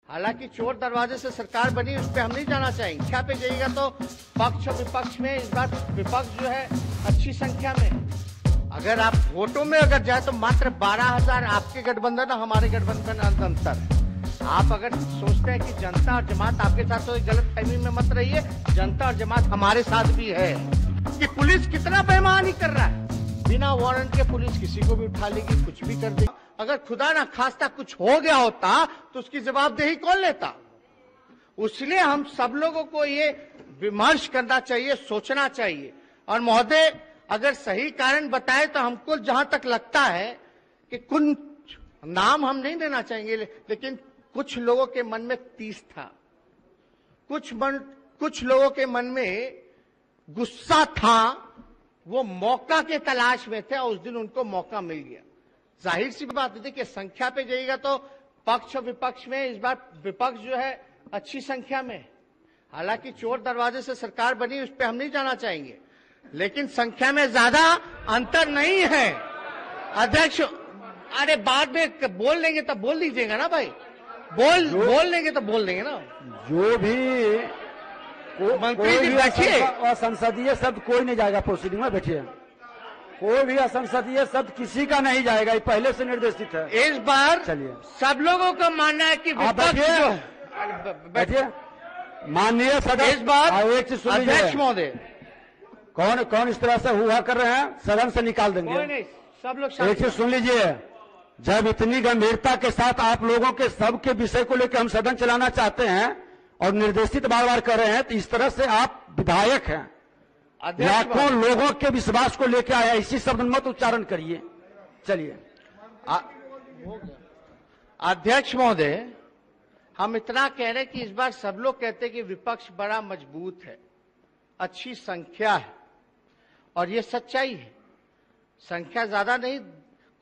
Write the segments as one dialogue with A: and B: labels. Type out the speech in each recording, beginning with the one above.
A: हालांकि चोर दरवाजे से सरकार बनी, उस पर हम नहीं जाना चाहेंगे। संख्या पे जाइएगा तो पक्ष और विपक्ष में इस बार विपक्ष जो है अच्छी संख्या में। अगर आप वोटों में अगर जाए तो मात्र 12,000 आपके गठबंधन और हमारे गठबंधन अंतर है। आप अगर सोचते हैं कि जनता और जमात आपके साथ, तो गलत फहमी में मत रहिए। जनता और जमात हमारे साथ भी है। कि पुलिस कितना बेईमानी कर रहा है, बिना वारंट के पुलिस किसी को भी उठा लेगी, कुछ भी कर देगी। अगर खुदा ना खास्ता कुछ हो गया होता तो उसकी जवाबदेही कौन लेता? इसलिए हम सब लोगों को ये विमर्श करना चाहिए, सोचना चाहिए। और महोदय अगर सही कारण बताए तो हमको जहां तक लगता है कि कुछ नाम हम नहीं देना चाहेंगे, लेकिन कुछ लोगों के मन में तीस था, कुछ लोगों के मन में गुस्सा था, वो मौका के तलाश में थे और उस दिन उनको मौका मिल गया। जाहिर सी बात है कि संख्या पे जाइएगा तो पक्ष और विपक्ष में इस बार विपक्ष जो है अच्छी संख्या में। हालांकि चोर दरवाजे से सरकार बनी, उस पर हम नहीं जाना चाहेंगे, लेकिन संख्या में ज्यादा अंतर नहीं है। अध्यक्ष, अरे बाद में बोल लेंगे तब बोल दीजिएगा ना भाई, बोल लेंगे तो बोल देंगे ना।
B: जो भी मंत्री जी बैठिए, असंसदीय शब्द कोई नहीं जाएगा प्रोसीडिंग में, बैठिए। कोई भी असंसदीय शब्द किसी का नहीं जाएगा, ये पहले से निर्देशित है।
A: इस बार
B: चलिए,
A: सब लोगों का मानना है कि
B: बैठिए माननीय सदस्य।
A: इस बार
B: एक चीज सुन लीजिए
A: अध्यक्ष महोदय,
B: कौन इस तरह से हुआ कर रहे हैं, सदन से निकाल देंगे।
A: कोई नहीं, सब लोग
B: एक चीज सुन लीजिए, जब इतनी गंभीरता के साथ आप लोगों के सबके विषय को लेकर हम सदन चलाना चाहते हैं और निर्देशित बार बार कर रहे हैं, तो इस तरह से आप विधायक हैं, लाखों लोगों के विश्वास को लेकर आया, इसी शब्द मत उच्चारण करिए। चलिए
A: अध्यक्ष महोदय, हम इतना कह रहे हैं कि इस बार सब लोग कहते हैं कि विपक्ष बड़ा मजबूत है, अच्छी संख्या है, और ये सच्चाई है। संख्या ज्यादा नहीं,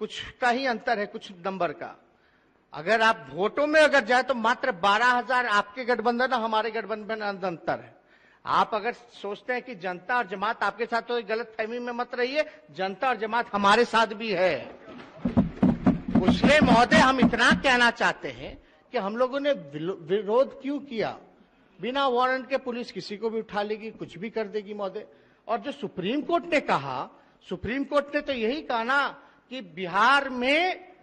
A: कुछ का ही अंतर है, कुछ नंबर का। अगर आप वोटों में अगर जाए तो मात्र 12,000 आपके गठबंधन और हमारे गठबंधन अंतर है। आप अगर सोचते हैं कि जनता और जमात आपके साथ, तो गलत फहमी में मत रहिए। जनता और जमात हमारे साथ भी है। इसलिए महोदय हम इतना कहना चाहते हैं कि हम लोगों ने विरोध क्यों किया? बिना वारंट के पुलिस किसी को भी उठा लेगी, कुछ भी कर देगी महोदय। और जो सुप्रीम कोर्ट ने कहा, सुप्रीम कोर्ट ने तो यही कहा ना कि बिहार में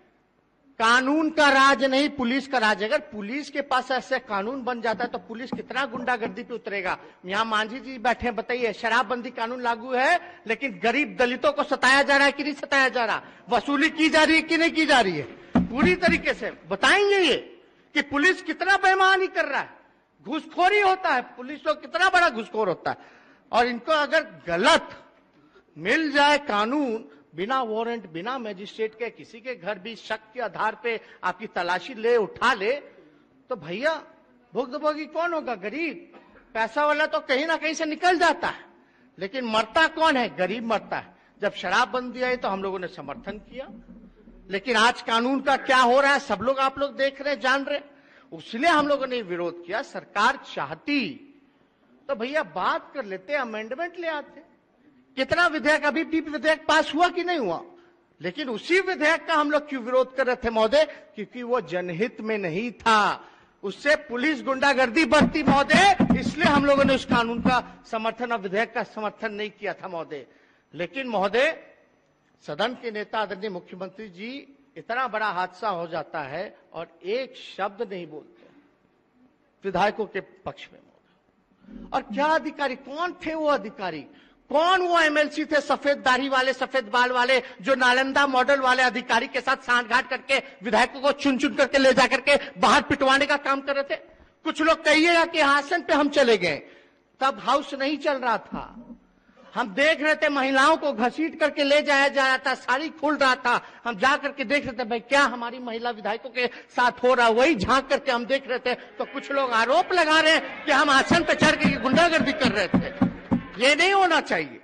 A: कानून का राज नहीं, पुलिस का राज। अगर पुलिस के पास ऐसे कानून बन जाता है तो पुलिस कितना गुंडागर्दी पे उतरेगा। यहाँ मांझी जी बैठे हैं, बताइए, शराबबंदी कानून लागू है, लेकिन गरीब दलितों को सताया जा रहा है कि नहीं सताया जा रहा? वसूली की जा रही है कि नहीं की जा रही है? पूरी तरीके से बताएंगे ये कि पुलिस कितना बेईमानी कर रहा है, घूसखोरी होता है, पुलिस तो कितना बड़ा घूसखोर होता है। और इनको अगर गलत मिल जाए कानून, बिना वारंट, बिना मजिस्ट्रेट के किसी के घर भी शक के आधार पे आपकी तलाशी ले, उठा ले, तो भैया भुगतभोगी कौन होगा? गरीब। पैसा वाला तो कहीं ना कहीं से निकल जाता है, लेकिन मरता कौन है? गरीब मरता है। जब शराबबंदी आई तो हम लोगों ने समर्थन किया, लेकिन आज कानून का क्या हो रहा है सब लोग, आप लोग देख रहे, जान रहे। इसलिए हम लोगों ने विरोध किया। सरकार चाहती तो भैया बात कर लेते, अमेंडमेंट ले आते। कितना विधेयक, अभी भी विधेयक पास हुआ कि नहीं हुआ? लेकिन उसी विधेयक का हम लोग क्यों विरोध कर रहे थे महोदय? क्योंकि वो जनहित में नहीं था, उससे पुलिस गुंडागर्दी बढ़ती महोदय। इसलिए हम लोगों ने उस कानून का समर्थन और विधेयक का समर्थन नहीं किया था महोदय। लेकिन महोदय, सदन के नेता आदरणीय मुख्यमंत्री जी, इतना बड़ा हादसा हो जाता है और एक शब्द नहीं बोलते विधायकों के पक्ष में महोदय। और क्या अधिकारी, कौन थे वो अधिकारी, कौन वो एमएलसी थे सफेद दाढ़ी वाले, सफेद बाल वाले, जो नालंदा मॉडल वाले अधिकारी के साथ सांठगांठ करके विधायकों को चुन चुन करके ले जाकर के बाहर पिटवाने का काम कर रहे थे? कुछ लोग कहिएगा कि आसन पे हम चले गए, तब हाउस नहीं चल रहा था। हम देख रहे थे महिलाओं को घसीट करके ले जाया जा रहा था, साड़ी खुल रहा था। हम जा करके देख रहे थे भाई क्या हमारी महिला विधायकों के साथ हो रहा, वही झांक करके हम देख रहे थे। तो कुछ लोग आरोप लगा रहे हैं कि हम आसन पे चढ़ के गुंडागर्दी कर रहे थे। ये नहीं होना चाहिए।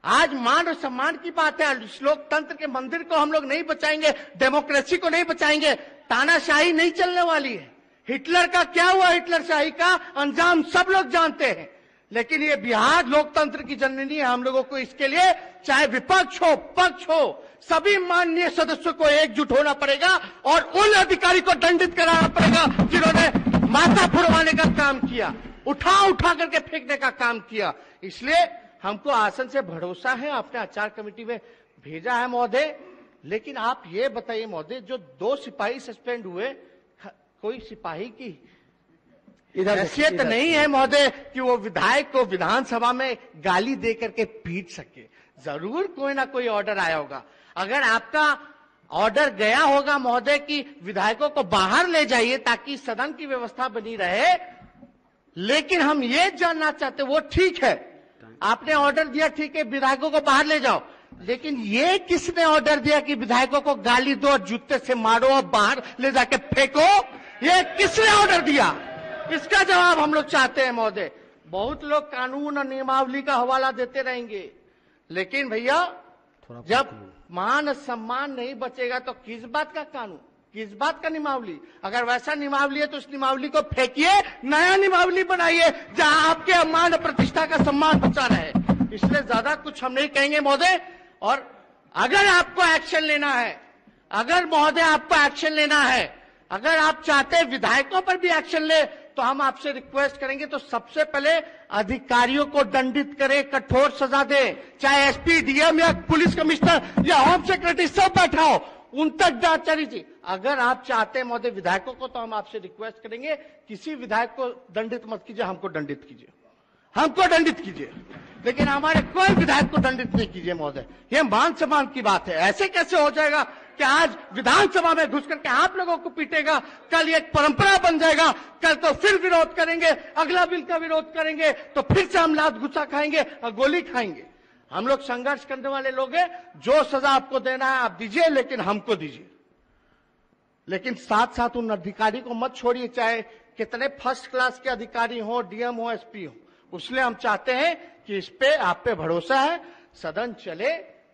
A: आज मान और सम्मान की बात है। लोकतंत्र के मंदिर को हम लोग नहीं बचाएंगे, डेमोक्रेसी को नहीं बचाएंगे, तानाशाही नहीं चलने वाली है। हिटलर का क्या हुआ, हिटलर शाही का अंजाम सब लोग जानते हैं। लेकिन ये बिहार लोकतंत्र की जननी है। हम लोगों को इसके लिए चाहे विपक्ष हो पक्ष हो, सभी माननीय सदस्यों को एकजुट होना पड़ेगा और उन अधिकारी को दंडित कराना पड़ेगा जिन्होंने काम किया, उठा करके फेंकने का काम किया। इसलिए हमको आसन से भरोसा है, आपने आचार कमेटी में भेजा है महोदय। लेकिन आप ये बताइए महोदय, जो 2 सिपाही सस्पेंड हुए, कोई सिपाही की हैसियत नहीं है महोदय कि वो विधायक को विधानसभा में गाली दे करके पीट सके। जरूर कोई ना कोई ऑर्डर आया होगा। अगर आपका ऑर्डर गया होगा महोदय कि विधायकों को बाहर ले जाइए ताकि सदन की व्यवस्था बनी रहे, लेकिन हम ये जानना चाहते, वो ठीक है, आपने ऑर्डर दिया, ठीक है, विधायकों को बाहर ले जाओ, लेकिन ये किसने ऑर्डर दिया कि विधायकों को गाली दो और जूते से मारो और बाहर ले जाके फेंको? ये किसने ऑर्डर दिया? इसका जवाब हम लोग चाहते हैं महोदय। बहुत लोग कानून और नियमावली का हवाला देते रहेंगे, लेकिन भैया जब मान सम्मान नहीं बचेगा तो किस बात का कानून, किस बात का नियमावली? अगर वैसा नियमावली है तो उस नियमावली को फेंकिए, नया नियमावली बनाइए जहां आपके मान और प्रतिष्ठा का सम्मान बचा रहे। इसलिए ज्यादा कुछ हम नहीं कहेंगे महोदय। और अगर आपको एक्शन लेना है, अगर महोदय आपको एक्शन लेना है, अगर आप चाहते हैं विधायकों पर भी एक्शन ले, तो हम आपसे रिक्वेस्ट करेंगे तो सबसे पहले अधिकारियों को दंडित करें, कठोर सजा दे, चाहे एसपी, डीएम या पुलिस कमिश्नर या होम सेक्रेटरी सब बैठा हो, उन तक जांच चली थी। अगर आप चाहते हैं महोदय विधायकों को, तो हम आपसे रिक्वेस्ट करेंगे किसी विधायक को दंडित मत कीजिए, हमको दंडित कीजिए, हमको दंडित कीजिए, लेकिन हमारे कोई विधायक को दंडित नहीं कीजिए महोदय। ये मान सम्मान की बात है। ऐसे कैसे हो जाएगा कि आज विधानसभा में घुस करके आप लोगों को पीटेगा, कल एक परंपरा बन जाएगा, कल तो फिर विरोध करेंगे, अगला बिल का विरोध करेंगे तो फिर से हम लात गुस्सा खाएंगे और गोली खाएंगे। हम लोग संघर्ष करने वाले लोग हैं, जो सजा आपको देना है आप दीजिए, लेकिन हमको दीजिए। लेकिन साथ साथ उन अधिकारी को मत छोड़िए, चाहे कितने फर्स्ट क्लास के अधिकारी हो, डीएम हो, एसपी हो। उसलिए हम चाहते हैं कि इस पे आप पे भरोसा है, सदन चले।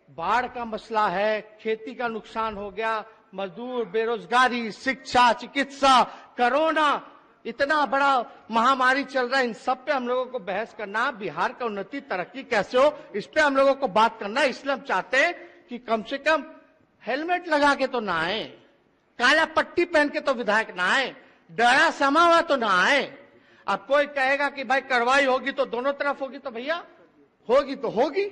A: बाढ़ का मसला है, खेती का नुकसान हो गया, मजदूर, बेरोजगारी, शिक्षा, चिकित्सा, कोरोना, इतना बड़ा महामारी चल रहा है, इन सब पे हम लोगों को बहस करना, बिहार का उन्नति तरक्की कैसे हो, इस पे हम लोगों को बात करना है। इसलिए हम चाहते हैं कि कम से कम हेलमेट लगा के तो ना आए, काला पट्टी पहन के तो विधायक ना आए, डरा समा हुआ तो ना आए। अब कोई कहेगा कि भाई कार्रवाई होगी तो दोनों तरफ होगी, तो भैया होगी तो होगी,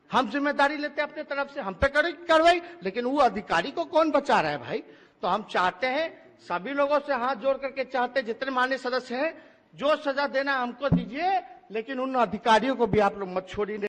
A: हम जिम्मेदारी लेते हैं अपने तरफ से, हम पे करेगी कार्रवाई, लेकिन वो अधिकारी को कौन बचा रहा है भाई? तो हम चाहते हैं, सभी लोगों से हाथ जोड़ करके चाहते हैं, जितने माननीय सदस्य हैं, जो सजा देना हमको दीजिए, लेकिन उन अधिकारियों को भी आप लोग मत छोड़िए।